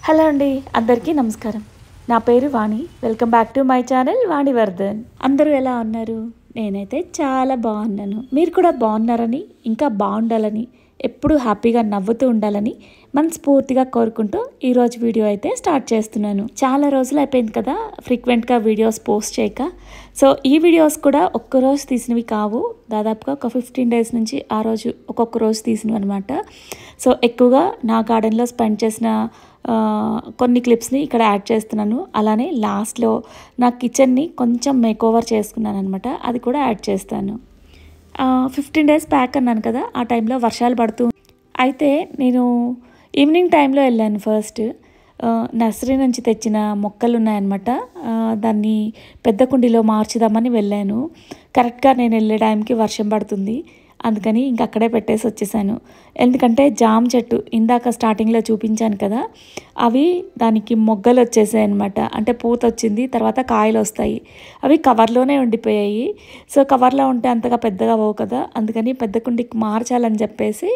Hello అండి, అందరికీ నమస్కారం. నా పేరు Vani. Welcome back to my channel Vanivardhan. అందరూ ఎలా ఉన్నారు? నేనైతే చాలా బాగున్నాను. మీరు కూడా బాగున్నారని, ఇంకా బాగుండాలని, ఎప్పుడూ హ్యాపీగా నవ్వుతూ ఉండాలని మనస్ఫూర్తిగా కోరుకుంటూ ఈరోజు వీడియో అయితే స్టార్ట్ చేస్తున్నాను. చాలా రోజులు అయిపోయింది కదా ఫ్రీక్వెంట్గా వీడియోస్ పోస్ట్ చేయక. సో ఈ వీడియోస్ కూడా ఒక్కరోజు తీసినవి కావు, దాదాపుగా ఒక 15 days నుంచి ఆ రోజు ఒక్కొక్క రోజు తీసినవి అనమాట. సో ఎక్కువగా నా గార్డెన్లో స్పెండ్ చేసిన కొన్ని క్లిప్స్ని ఇక్కడ యాడ్ చేస్తున్నాను. అలానే లాస్ట్లో నా కిచెన్ని కొంచెం మేకోవర్ చేసుకున్నాను అనమాట, అది కూడా యాడ్ చేస్తాను. 15 days బ్యాక్ అన్నాను కదా, ఆ టైంలో వర్షాలు పడుతూ అయితే నేను ఈవినింగ్ టైంలో వెళ్ళాను. ఫస్ట్ నర్సరీ నుంచి తెచ్చిన మొక్కలు ఉన్నాయన్నమాట, దాన్ని పెద్ద కుండీలో మార్చుదామని వెళ్ళాను. కరెక్ట్గా నేను వెళ్ళే టైంకి వర్షం పడుతుంది, అందుకని ఇంక అక్కడే పెట్టేసి వచ్చేసాను. ఎందుకంటే జామ చెట్టు ఇందాక స్టార్టింగ్లో చూపించాను కదా, అవి దానికి మొగ్గలు వచ్చేసాయి అనమాట. అంటే పూత వచ్చింది, తర్వాత కాయలు వస్తాయి. అవి కవర్లోనే ఉండిపోయాయి. సో కవర్లో ఉంటే అంతగా పెద్దగా అవ్వవు కదా, అందుకని పెద్ద కుండీకి మార్చాలని చెప్పేసి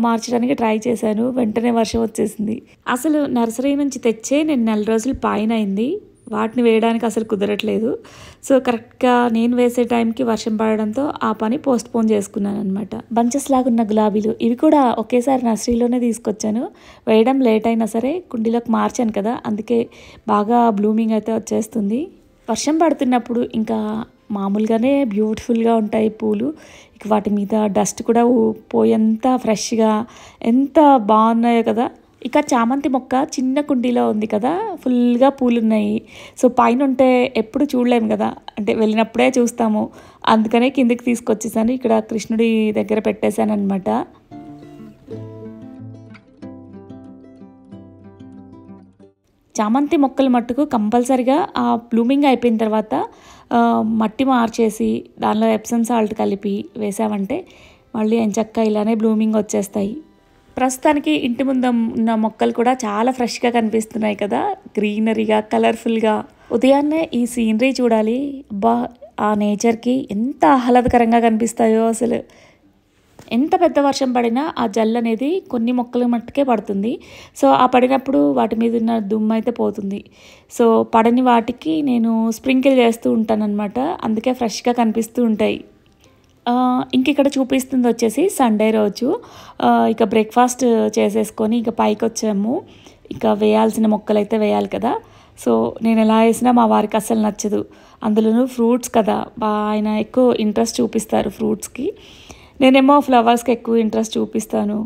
మార్చడానికి ట్రై చేశాను. వెంటనే వర్షం వచ్చేసింది. అసలు నర్సరీ నుంచి తెచ్చే నేను 4 రోజులు పైన అయింది, వాటిని వేయడానికి అసలు కుదరట్లేదు. సో కరెక్ట్గా నేను వేసే టైంకి వర్షం పడడంతో ఆ పని పోస్ట్పోన్ చేసుకున్నాను అనమాట. బంచెస్ లాగా ఉన్న గులాబీలు ఇవి కూడా ఒకేసారి నర్సరీలోనే తీసుకొచ్చాను. వేయడం లేట్ అయినా సరే కుండీలోకి మార్చాను కదా, అందుకే బాగా బ్లూమింగ్ అయితే వచ్చేస్తుంది. వర్షం పడుతున్నప్పుడు ఇంకా మామూలుగానే బ్యూటిఫుల్గా ఉంటాయి పూలు. ఇక వాటి మీద డస్ట్ కూడా పోయేంత ఫ్రెష్గా ఎంత బాగున్నాయో కదా. ఇక చామంతి మొక్క చిన్న కుండీలో ఉంది కదా, ఫుల్గా పూలు ఉన్నాయి. సో పైన ఉంటే ఎప్పుడు చూడలేము కదా, అంటే వెళ్ళినప్పుడే చూస్తాము, అందుకనే కిందికి తీసుకొచ్చేసాను. ఇక్కడ కృష్ణుడి దగ్గర పెట్టేశాను అనమాట. చామంతి మొక్కలు మట్టుకు కంపల్సరిగా ఆ బ్లూమింగ్ అయిపోయిన తర్వాత మట్టి మార్చేసి దానిలో ఎప్సమ్ సాల్ట్ కలిపి వేసామంటే మళ్ళీ ఎంచక్కా ఇలానే బ్లూమింగ్ వచ్చేస్తాయి. ప్రస్తుతానికి ఇంటి ముందు ఉన్న మొక్కలు కూడా చాలా ఫ్రెష్గా కనిపిస్తున్నాయి కదా, గ్రీనరీగా కలర్ఫుల్గా. ఉదయాన్నే ఈ సీనరీ చూడాలి, అబ్బా ఆ నేచర్కి ఎంత ఆహ్లాదకరంగా కనిపిస్తాయో అసలు. ఎంత పెద్ద వర్షం పడినా ఆ జల్లు అనేది కొన్ని మొక్కల మట్టుకే పడుతుంది. సో ఆ పడినప్పుడు వాటి మీద ఉన్న దుమ్ము అయితే పోతుంది. సో పడని వాటికి నేను స్ప్రింకిల్ చేస్తూ ఉంటానన్నమాట, అందుకే ఫ్రెష్గా కనిపిస్తూ ఉంటాయి. ఇంక ఇక్కడ చూపిస్తుంది వచ్చేసి సండే రోజు. ఇక బ్రేక్ఫాస్ట్ చేసేసుకొని ఇక పైకి వచ్చాము. ఇక వేయాల్సిన మొక్కలు అయితే వేయాలి కదా. సో నేను ఎలా వేసినా మా వారికి అస్సలు నచ్చదు, అందులోనూ ఫ్రూట్స్ కదా, ఆయన ఎక్కువ ఇంట్రెస్ట్ చూపిస్తారు ఫ్రూట్స్కి. నేనేమో ఫ్లవర్స్కి ఎక్కువ ఇంట్రెస్ట్ చూపిస్తాను.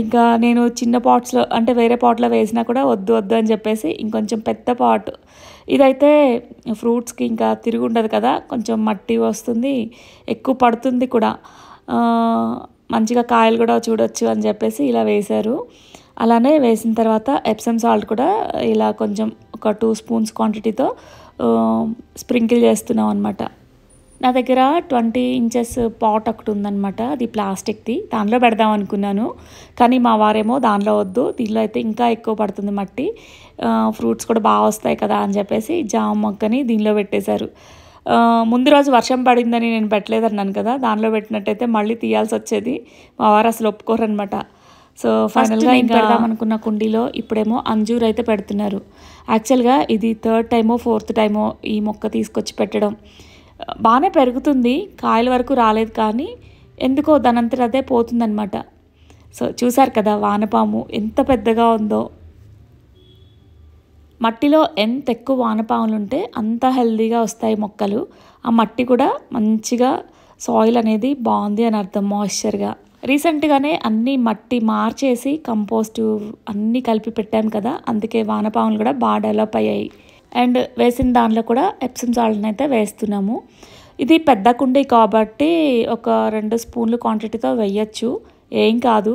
ఇంకా నేను చిన్న పాట్స్లో అంటే వేరే పాట్లో వేసినా కూడా వద్దు వద్దు అని చెప్పేసి ఇంకొంచెం పెద్ద పాట్, ఇదైతే ఫ్రూట్స్కి ఇంకా తిరిగి ఉండదు కదా, కొంచెం మట్టి వస్తుంది, ఎక్కువ పడుతుంది కూడా, మంచిగా కాయలు కూడా చూడొచ్చు అని చెప్పేసి ఇలా వేశారు. అలానే వేసిన తర్వాత ఎప్సమ్ సాల్ట్ కూడా ఇలా కొంచెం ఒక 2 spoons క్వాంటిటీతో స్ప్రింకిల్ చేస్తున్నాం అనమాట. నా దగ్గర 20 inches పాట్ ఒకటి ఉందన్నమాట, అది ప్లాస్టిక్ది, దానిలో పెడదాం అనుకున్నాను. కానీ మా వారేమో దానిలో వద్దు, దీనిలో అయితే ఇంకా ఎక్కువ పడుతుంది మట్టి, ఫ్రూట్స్ కూడా బాగా వస్తాయి కదా అని చెప్పేసి జామ మొక్కని దీనిలో పెట్టేశారు. ముందు రోజు వర్షం పడిందని నేను పెట్టలేదన్నాను కదా, దానిలో పెట్టినట్టయితే మళ్ళీ తీయాల్సి వచ్చేది, మా వారు అసలు ఒప్పుకోరనమాట. సో ఫైనల్గా ఇంకా పెడదాం అనుకున్న కుండీలో ఇప్పుడేమో అంజూర్ అయితే పెడుతున్నారు. యాక్చువల్గా ఇది 3rd time 4th time ఈ మొక్క తీసుకొచ్చి పెట్టడం. బాగానే పెరుగుతుంది, కాయల వరకు రాలేదు, కానీ ఎందుకో దానంతట అదే పోతుందన్నమాట. సో చూసారు కదా వానపాము ఎంత పెద్దగా ఉందో. మట్టిలో ఎంత ఎక్కువ వానపాములు ఉంటే అంత హెల్తీగా వస్తాయి మొక్కలు. ఆ మట్టి కూడా మంచిగా సాయిల్ అనేది బాగుంది అని అర్థం, మాయిశ్చర్గా. రీసెంట్గానే అన్నీ మట్టి మార్చేసి కంపోస్టు అన్నీ కలిపి పెట్టాం కదా, అందుకే వానపాములు కూడా బాగా డెవలప్ అయ్యాయి. అండ్ వేసిన దానిలో కూడా ఎప్సమ్ సాల్ట్ని అయితే వేస్తున్నాము. ఇది పెద్ద కుండీ కాబట్టి ఒక 2 spoons క్వాంటిటీతో వేయచ్చు, ఏం కాదు,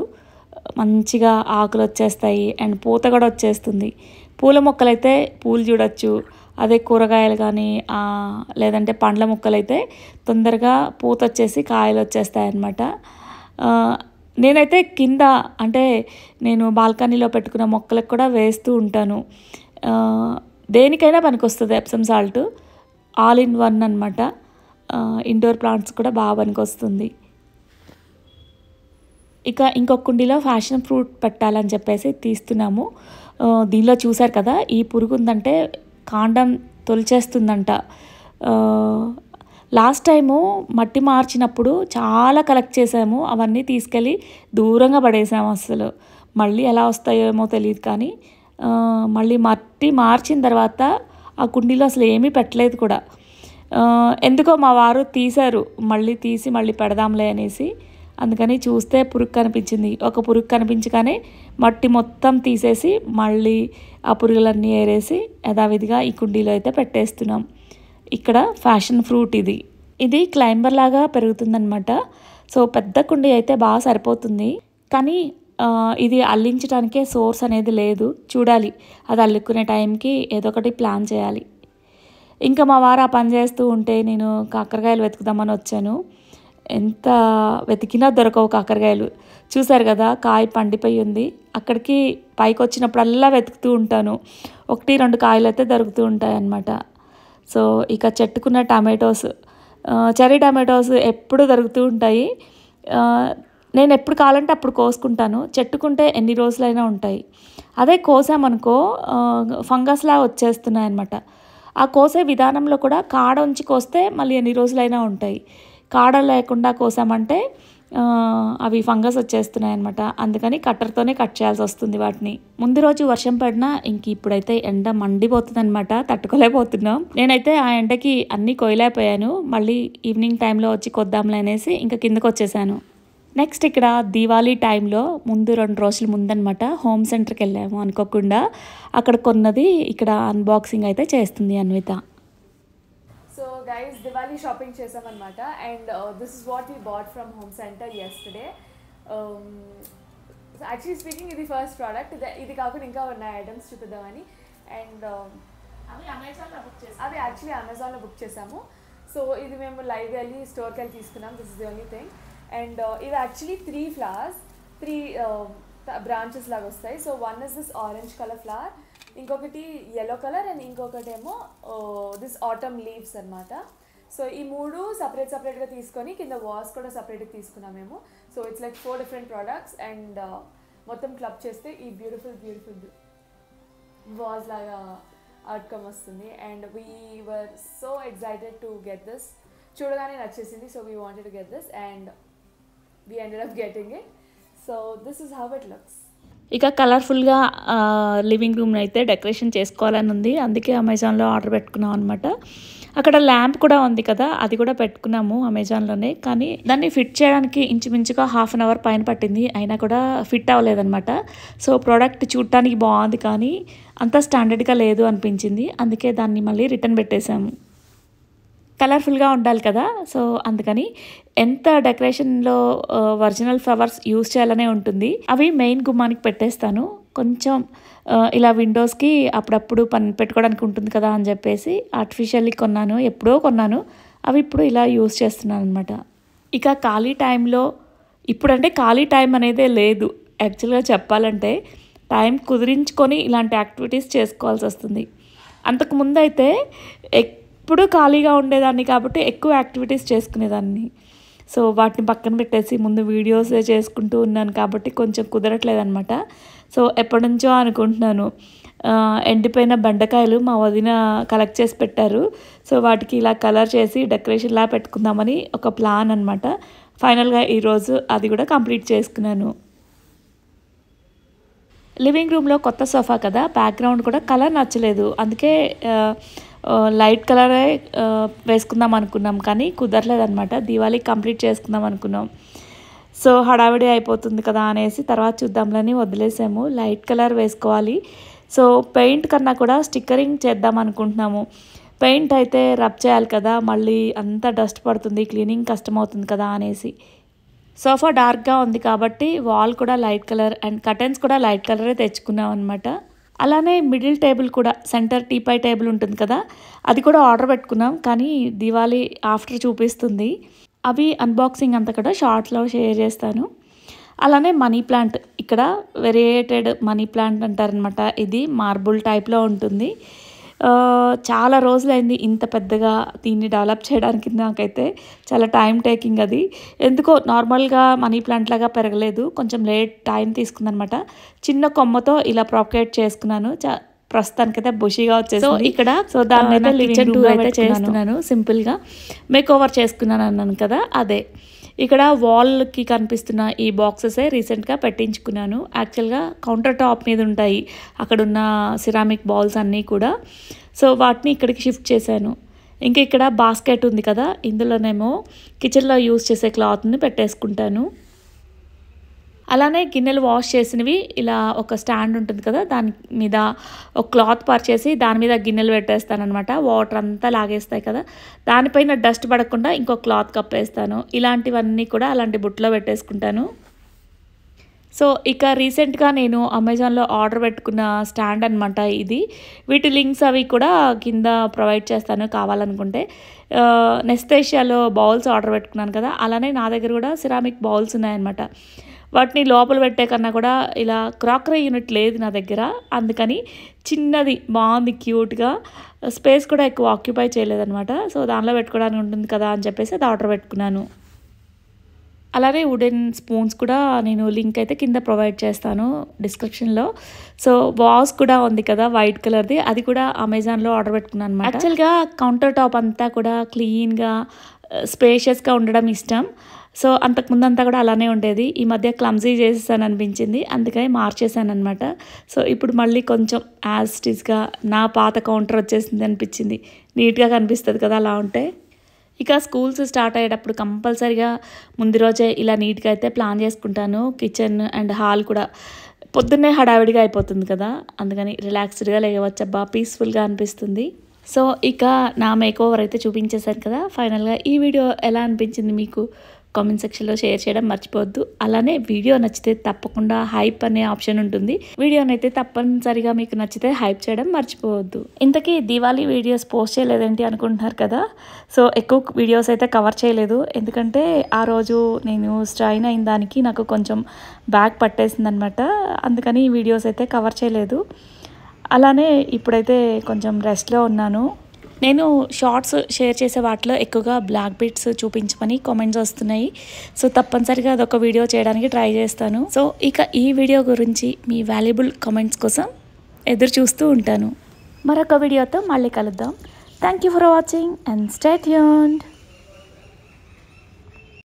మంచిగా ఆకులు వచ్చేస్తాయి అండ్ పూత కూడా వచ్చేస్తుంది. పూల మొక్కలైతే పూలు చూడొచ్చు, అదే కూరగాయలు కానీ లేదంటే పండ్ల మొక్కలైతే తొందరగా పూత వచ్చేసి కాయలు వచ్చేస్తాయి అన్నమాట. నేనైతే కింద అంటే నేను బాల్కనీలో పెట్టుకున్న మొక్కలకు కూడా వేస్తూ ఉంటాను. దేనికైనా పనికొస్తుంది Epsom salt, all in one అనమాట. ఇండోర్ ప్లాంట్స్ కూడా బాగా పనికొస్తుంది. ఇక ఇంకొక కుండీలో ఫ్యాషన్ ఫ్రూట్ పెట్టాలని చెప్పేసి తీస్తున్నాము. దీనిలో చూసారు కదా, ఈ పురుగు ఉందంటే కాండం తొలిచేస్తుందంట. లాస్ట్ టైము మట్టి మార్చినప్పుడు చాలా కలెక్ట్ చేసాము, అవన్నీ తీసుకెళ్ళి దూరంగా పడేసాము. అసలు మళ్ళీ ఎలా వస్తాయో ఏమో తెలియదు, కానీ మళ్ళీ మట్టి మార్చిన తర్వాత ఆ కుండీలో అసలు ఏమీ పెట్టలేదు కూడా. ఎందుకో మా వారు తీశారు, మళ్ళీ తీసి మళ్ళీ పెడదాంలే అనేసి. అందుకని చూస్తే పురుగు కనిపించింది. ఒక పురుగు కనిపించగానే మట్టి మొత్తం తీసేసి మళ్ళీ ఆ పురుగులన్నీ ఏరేసి యథావిధిగా ఈ కుండీలో అయితే పెట్టేస్తున్నాం. ఇక్కడ ఫ్యాషన్ ఫ్రూట్ ఇది క్లైంబర్ లాగా పెరుగుతుందనమాట. సో పెద్ద కుండీ అయితే బాగా సరిపోతుంది, కానీ ఇది అల్లించడానికే సోర్స్ అనేది లేదు. చూడాలి, అది అల్లుకునే టైంకి ఏదో ఒకటి ప్లాన్ చేయాలి. ఇంకా మా వారు ఆ పని చేస్తూ ఉంటే నేను కాకరకాయలు వెతుకుదామని వచ్చాను. ఎంత వెతికినా దొరకవు కాకరకాయలు. చూసారు కదా, కాయ పండిపోయి ఉంది. అక్కడికి పైకి వచ్చినప్పుడల్లా వెతుకుతూ ఉంటాను. 1-2 కాయలు అయితే దొరుకుతూ ఉంటాయి అన్నమాట. సో ఇక చెట్టుకున్న టమాటోస్, చెర్రీ టమాటోస్ ఎప్పుడు దొరుకుతూ ఉంటాయి. నేను ఎప్పుడు కావాలంటే అప్పుడు కోసుకుంటాను. చెట్టుకుంటే ఎన్ని రోజులైనా ఉంటాయి. అదే కోసామనుకో ఫంగస్లా వచ్చేస్తున్నాయి అన్నమాట. ఆ కోసే విధానంలో కూడా కాడ ఉంచి కోస్తే మళ్ళీ ఎన్ని రోజులైనా ఉంటాయి. కాడ లేకుండా కోసామంటే అవి ఫంగస్ వచ్చేస్తున్నాయి అన్నమాట. అందుకని కట్టర్తోనే కట్ చేయాల్సి వస్తుంది వాటిని. ముందు రోజు వర్షం పడినా ఇంక ఇప్పుడైతే ఎండ మండిపోతుంది అనమాట, తట్టుకోలేకపోతున్నాం. నేనైతే ఆ ఎండకి అన్నీ కొయ్యలేకపోయాను. మళ్ళీ ఈవినింగ్ టైంలో వచ్చి కొద్దాంలే అనేసి ఇంకా కిందకు వచ్చేసాను. నెక్స్ట్ ఇక్కడ దీవాళీ టైంలో ముందు 2 రోజుల ముందనమాట హోమ్ సెంటర్కి వెళ్ళాము అనుకోకుండా. అక్కడ కొన్నది ఇక్కడ అన్బాక్సింగ్ అయితే చేస్తుంది Anvitha. So guys, Diwali shopping చేసామన్నమాట. And this is what we bought from Home Centre yesterday. Actually speaking, ఇది ఫస్ట్ ప్రోడక్ట్. ఇది కాకుండా ఇంకా ఉన్నాయి ఐటమ్స్ చూపిద్దామని. అండ్ అవి యాక్చువల్లీ అమెజాన్లో బుక్ చేసాము. సో ఇది మేము లైవ్ వెళ్ళి స్టోర్కి వెళ్ళి తీసుకున్నాం. This is the only thing. And ఇవి యాక్చువల్లీ 3 ఫ్లవర్స్, 3 బ్రాంచెస్ లాగా వస్తాయి. So one is this orange colour flower, ఇంకొకటి yellow కలర్, అండ్ ఇంకొకటి ఏమో దిస్ ఆటమ్ లీవ్స్ అనమాట. సో ఈ 3 సపరేట్గా తీసుకొని కింద వాస్ కూడా సపరేట్గా తీసుకున్నాం మేము. So it's like 4 different products. And మొత్తం క్లబ్ చేస్తే ఈ బ్యూటిఫుల్ వాస్ లాగా అవుట్కమ్ వస్తుంది. And we were so excited to get this. చూడగానే నచ్చేసింది. So we wanted to get this and we ended up getting it. So this is how it looks. ఇక కలర్ఫుల్గా living రూమ్ని అయితే decoration చేసుకోవాలని ఉంది. అందుకే అమెజాన్లో ఆర్డర్ పెట్టుకున్నాం అనమాట. అక్కడ ల్యాంప్ కూడా ఉంది కదా, అది కూడా పెట్టుకున్నాము అమెజాన్లోనే. కానీ దాన్ని ఫిట్ చేయడానికి ఇంచుమించుగా 1/2 అవర్ పైన పట్టింది, అయినా కూడా ఫిట్ అవ్వలేదన్నమాట. సో ప్రోడక్ట్ చూడటానికి బాగుంది, కానీ అంత స్టాండర్డ్గా లేదు అనిపించింది. అందుకే దాన్ని మళ్ళీ రిటర్న్ పెట్టేశాము. కలర్ఫుల్గా ఉండాలి కదా, సో అందుకని ఎంత డెకరేషన్లో ఒరిజినల్ ఫ్లవర్స్ యూజ్ చేయాలనే ఉంటుంది. అవి మెయిన్ గుమ్మానికి పెట్టేస్తాను. కొంచెం ఇలా విండోస్కి అప్పుడప్పుడు పని పెట్టుకోవడానికి ఉంటుంది కదా అని చెప్పేసి ఆర్టిఫిషియల్లీ కొన్నాను, ఎప్పుడో కొన్నాను. అవి ఇప్పుడు ఇలా యూజ్ చేస్తున్నాను అనమాట. ఇక ఖాళీ టైంలో, ఇప్పుడంటే ఖాళీ టైం అనేదే లేదు యాక్చువల్గా చెప్పాలంటే. టైం కుదిరించుకొని ఇలాంటి యాక్టివిటీస్ చేసుకోవాల్సి వస్తుంది. అంతకుముందు అయితే ఎప్పుడు ఖాళీగా ఉండేదాన్ని కాబట్టి ఎక్కువ యాక్టివిటీస్ చేసుకునేదాన్ని. సో వాటిని పక్కన పెట్టేసి ముందు వీడియోసే చేసుకుంటూ ఉన్నాను కాబట్టి కొంచెం కుదరట్లేదు అనమాట. సో ఎప్పటి నుంచో అనుకుంటున్నాను, ఎండిపోయిన బెండకాయలు మా వదిన కలెక్ట్ చేసి పెట్టారు. సో వాటికి ఇలా కలర్ చేసి డెకరేషన్లా పెట్టుకుందామని ఒక ప్లాన్ అనమాట. ఫైనల్గా ఈరోజు అది కూడా కంప్లీట్ చేసుకున్నాను. లివింగ్ రూమ్లో కొత్త సోఫా కదా, బ్యాక్గ్రౌండ్ కూడా కలర్ నచ్చలేదు. అందుకే లైట్ కలరే వేసుకుందాం అనుకున్నాం, కానీ కుదరలేదన్నమాట. దీవాళీ కంప్లీట్ చేసుకుందాం అనుకున్నాం. సో హడావిడి అయిపోతుంది కదా అనేసి తర్వాత చూద్దాంలని వదిలేసాము. లైట్ కలర్ వేసుకోవాలి. సో పెయింట్ కన్నా కూడా స్టిక్కరింగ్ చేద్దాం అనుకుంటున్నాము. పెయింట్ అయితే రబ్ చేయాలి కదా, మళ్ళీ అంతా డస్ట్ పడుతుంది, క్లీనింగ్ కష్టమవుతుంది కదా అనేసి. సోఫా డార్క్గా ఉంది కాబట్టి వాల్ కూడా లైట్ కలర్ అండ్ కర్టెన్స్ కూడా లైట్ కలరే తెచ్చుకున్నాం అనమాట. అలానే మిడిల్ టేబుల్ కూడా, సెంటర్ టీపై టేబుల్ ఉంటుంది కదా, అది కూడా ఆర్డర్ పెట్టుకున్నాం. కానీ దివాళీ ఆఫ్టర్ చూపిస్తుంది. అవి అన్బాక్సింగ్ అంతా కూడా షార్ట్స్లో షేర్ చేస్తాను. అలానే మనీ ప్లాంట్, ఇక్కడ వెరియేటెడ్ మనీ ప్లాంట్ అంటారనమాట. ఇది మార్బుల్ టైప్లో ఉంటుంది. చాలా రోజులైంది ఇంత పెద్దగా దీన్ని డెవలప్ చేయడానికి. నాకైతే చాలా టైం టేకింగ్ అది. ఎందుకో నార్మల్గా మనీ ప్లాంట్ లాగా పెరగలేదు, కొంచెం లేట్ టైం తీసుకుందనమాట. చిన్న కొమ్మతో ఇలా ప్రాపగేట్ చేసుకున్నాను. ప్రస్తుతానికైతే బుషీగా వచ్చేసింది ఇక్కడ. సో దాన్ని అయితే కిచెన్ టూర్ అయితే చేస్తున్నాను. సింపుల్గా మేక్ ఓవర్ చేసుకున్నాను అన్నాను కదా, అదే. ఇక్కడ వాల్కి కనిపిస్తున్న ఈ బాక్సెసే రీసెంట్గా పెట్టించుకున్నాను. యాక్చువల్గా కౌంటర్ టాప్ మీద ఉంటాయి అక్కడున్న సిరామిక్ బౌల్స్ అన్నీ కూడా. సో వాటిని ఇక్కడికి షిఫ్ట్ చేశాను. ఇంకా ఇక్కడ బాస్కెట్ ఉంది కదా, ఇందులోనేమో కిచెన్లో యూజ్ చేసే క్లాత్ని పెట్టేసుకుంటాను. అలానే గిన్నెలు వాష్ చేసినవి ఇలా ఒక స్టాండ్ ఉంటుంది కదా, దాని మీద ఒక క్లాత్ పరిచేసి దాని మీద గిన్నెలు పెట్టేస్తాను అనమాట. వాటర్ అంతా లాగేస్తాయి కదా, దానిపైన డస్ట్ పడకుండా ఇంకో క్లాత్ కప్పేస్తాను. ఇలాంటివన్నీ కూడా అలాంటి బుట్టలో పెట్టేసుకుంటాను. సో ఇక రీసెంట్గా నేను అమెజాన్లో ఆర్డర్ పెట్టుకున్న స్టాండ్ అనమాట ఇది. వీటి లింక్స్ అవి కూడా కింద ప్రొవైడ్ చేస్తాను కావాలనుకుంటే. నెస్టేషియాలో బౌల్స్ ఆర్డర్ పెట్టుకున్నాను కదా, అలానే నా దగ్గర కూడా సిరామిక్ బౌల్స్ ఉన్నాయన్నమాట. వాటిని లోపల పెట్టే కన్నా కూడా ఇలా క్రాకరీ యూనిట్ లేదు నా దగ్గర, అందుకని చిన్నది బాగుంది, క్యూట్గా, స్పేస్ కూడా ఎక్కువ ఆక్యుపై చేయలేదన్నమాట. సో దానిలో పెట్టుకోవడానికి ఉంటుంది కదా అని చెప్పేసి అది ఆర్డర్ పెట్టుకున్నాను. అలానే వుడెన్ స్పూన్స్ కూడా నేను లింక్ అయితే కింద ప్రొవైడ్ చేస్తాను డిస్క్రిప్షన్లో. సో వాస్ కూడా ఉంది కదా వైట్ కలర్ది, అది కూడా అమెజాన్లో ఆర్డర్ పెట్టుకున్నాను అనమాట. యాక్చువల్గా కౌంటర్ టాప్ అంతా కూడా క్లీన్గా స్పేషియస్గా ఉండడం ఇష్టం. సో అంతకుముందు అంతా కూడా అలానే ఉండేది. ఈ మధ్య క్లమ్జీ చేసేసాను అనిపించింది, అందుకని మార్చేసాను అనమాట. సో ఇప్పుడు మళ్ళీ కొంచెం యాజ్ ఇట్‌గా నా పాత కౌంటర్ వచ్చేసింది అనిపించింది. నీట్గా కనిపిస్తుంది కదా అలా ఉంటే. ఇక స్కూల్స్ స్టార్ట్ అయ్యేటప్పుడు కంపల్సరీగా ముందు రోజే ఇలా నీట్గా అయితే ప్లాన్ చేసుకుంటాను. కిచెన్ అండ్ హాల్ కూడా పొద్దున్నే హడావిడిగా అయిపోతుంది కదా, అందుకని రిలాక్స్డ్గా లేవచ్చబ్బా, పీస్ఫుల్గా అనిపిస్తుంది. సో ఇక నా మేక్ ఓవర్ అయితే చూపించేశాను కదా. ఫైనల్గా ఈ వీడియో ఎలా అనిపించింది మీకు కామెంట్ సెక్షన్లో షేర్ చేయడం మర్చిపోవద్దు. అలానే వీడియో నచ్చితే తప్పకుండా హైప్ అనే ఆప్షన్ ఉంటుంది, వీడియోనైతే తప్పనిసరిగా మీకు నచ్చితే హైప్ చేయడం మర్చిపోవద్దు. ఇంతకీ దివాళీ వీడియోస్ పోస్ట్ చేయలేదేంటి అనుకుంటున్నారు కదా. సో ఎక్కువ వీడియోస్ అయితే కవర్ చేయలేదు, ఎందుకంటే ఆ రోజు నేను స్ట్రైన్ అయిన దానికి నాకు కొంచెం బ్యాక్ పట్టేసిందనమాట, అందుకని వీడియోస్ అయితే కవర్ చేయలేదు. అలానే ఇప్పుడైతే కొంచెం రెస్ట్లో ఉన్నాను. నేను షార్ట్స్ షేర్ చేసే వాటిలో ఎక్కువగా బ్లాక్ బిట్స్ చూపించమని కామెంట్స్ వస్తున్నాయి. సో తప్పనిసరిగా అదొక వీడియో చేయడానికి ట్రై చేస్తాను. సో ఇక ఈ వీడియో గురించి మీ వాల్యుబుల్ కామెంట్స్ కోసం ఎదురు చూస్తూ ఉంటాను. మరొక వీడియోతో మళ్ళీ కలుద్దాం. Thank you for watching and stay tuned.